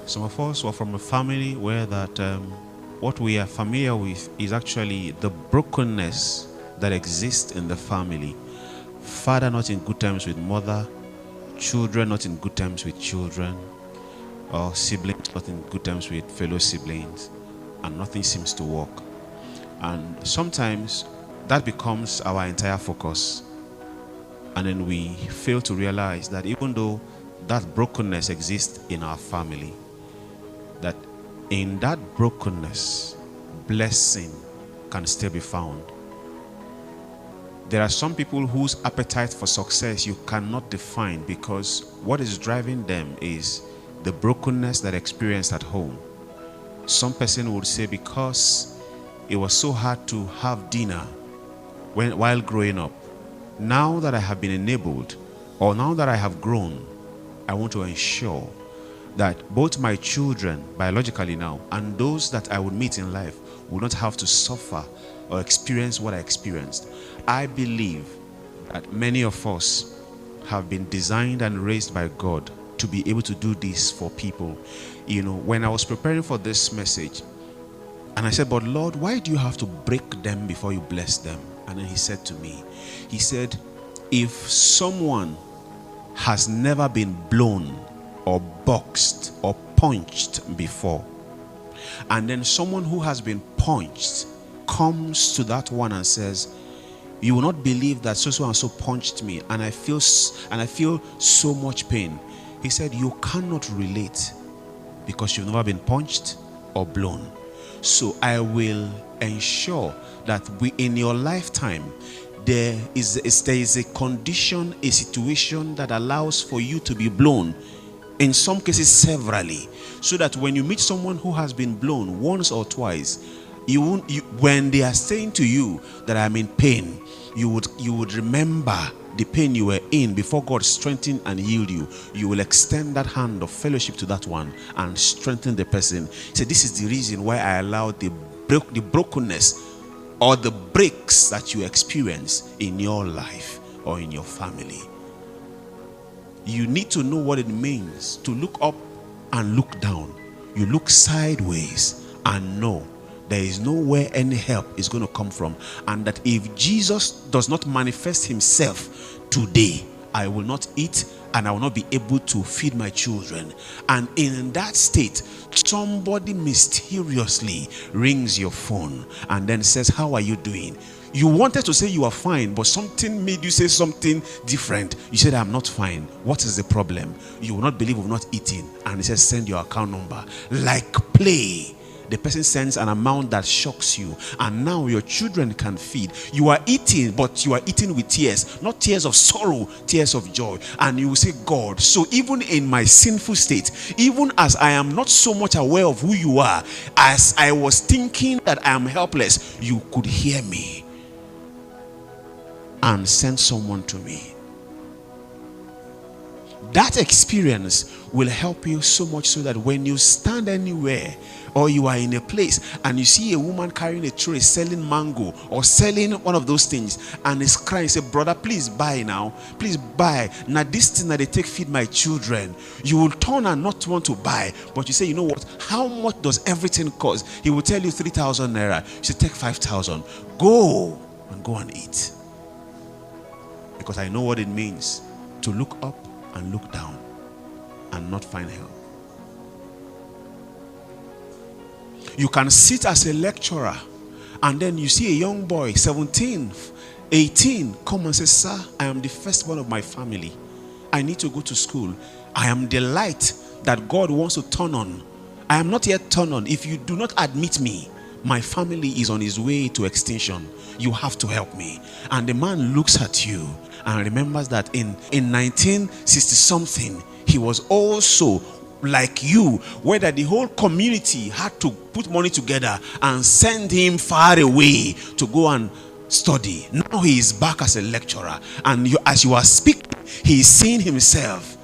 Some of us were from a family where that what we are familiar with is actually the brokenness that exists in the family. Father not in good terms with mother, children not in good terms with children, or siblings not in good terms with fellow siblings, and nothing seems to work. And sometimes that becomes our entire focus. And then we fail to realize that even though that brokenness exists in our family, that in that brokenness, blessing can still be found. There are some people whose appetite for success you cannot define, because what is driving them is the brokenness that they experienced at home. Some person would say, because it was so hard to have dinner while growing up, now that I have been enabled, or now that I have grown, I want to ensure that both my children, biologically now, and those that I would meet in life will not have to suffer or experience what I experienced. I believe that many of us have been designed and raised by God to be able to do this for people. You know, when I was preparing for this message, and I said, but Lord, why do you have to break them before you bless them? And then he said to me, he said, if someone has never been blown or boxed or punched before, and then someone who has been punched comes to that one and says, you will not believe that so and so punched me, and I feel so much pain. He said, you cannot relate because you've never been punched or blown. So I will ensure that in your lifetime, there is a condition, a situation that allows for you to be blown, in some cases severally, so that when you meet someone who has been blown once or twice, when they are saying to you that I'm in pain, you would remember the pain you were in before God strengthened and healed you. You will extend that hand of fellowship to that one and strengthen the person. So this is the reason why I allowed the brokenness or the breaks that you experience in your life or in your family. You need to know what it means to look up and look down. You look sideways and know there is nowhere any help is going to come from. And that if Jesus does not manifest himself today, I will not eat and I will not be able to feed my children. And in that state, somebody mysteriously rings your phone and then says, how are you doing? You wanted to say you are fine, but something made you say something different. You said, I'm not fine. What is the problem? You will not believe we've not eaten. And he says, send your account number. Like play. The person sends an amount that shocks you, and now your children can feed. You are eating, but you are eating with tears, not tears of sorrow, tears of joy. And you will say, God, so even in my sinful state, even as I am not so much aware of who you are, as I was thinking that I am helpless, you could hear me and send someone to me. That experience will help you so much, so that when you stand anywhere or you are in a place and you see a woman carrying a tray selling mango or selling one of those things and is crying, say, brother, please buy now, please buy. Now this thing that they take feed my children. You will turn and not want to buy, but you say, you know what, how much does everything cost? He will tell you 3,000 naira. You say, take 5,000. Go and eat. Because I know what it means to look up and look down and not find help. You can sit as a lecturer and then you see a young boy, 17, 18, come and say, sir, I am the firstborn of my family. I need to go to school. I am the light that God wants to turn on. I am not yet turned on. If you do not admit me, my family is on its way to extinction. You have to help me. And the man looks at you and remembers that in 1960 something, he was also like you, whether the whole community had to put money together and send him far away to go and study. Now he is back as a lecturer, and as you are speaking, he is seeing himself.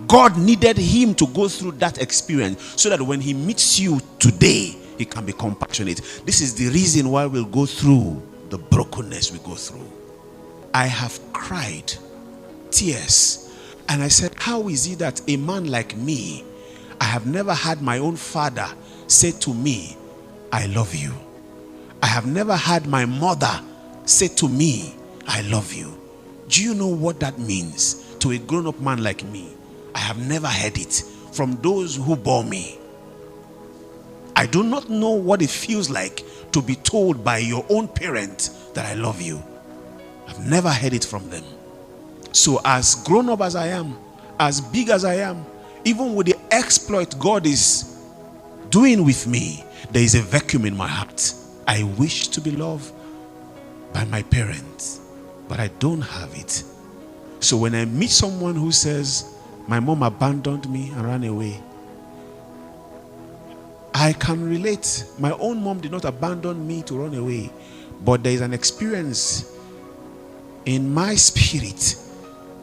God needed him to go through that experience so that when he meets you today, he can be compassionate. This is the reason why we'll go through the brokenness we go through. I have cried tears, and I said, how is it that a man like me, I have never had my own father say to me, I love you. I have never had my mother say to me, I love you. Do you know what that means to a grown-up man like me? I have never heard it from those who bore me. I do not know what it feels like to be told by your own parent that I love you. I've never heard it from them. So as grown up as I am, as big as I am, even with the exploit God is doing with me, there is a vacuum in my heart. I wish to be loved by my parents, but I don't have it. So when I meet someone who says, my mom abandoned me and ran away, I can relate. My own mom did not abandon me to run away, but there is an experience in my spirit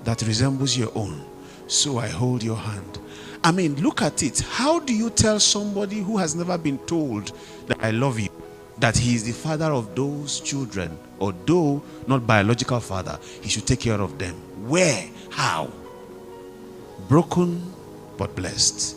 that resembles your own. So I hold your hand. I mean, look at it. How do you tell somebody who has never been told that I love you, that he is the father of those children, although not biological father, he should take care of them? Where? How? Broken but blessed.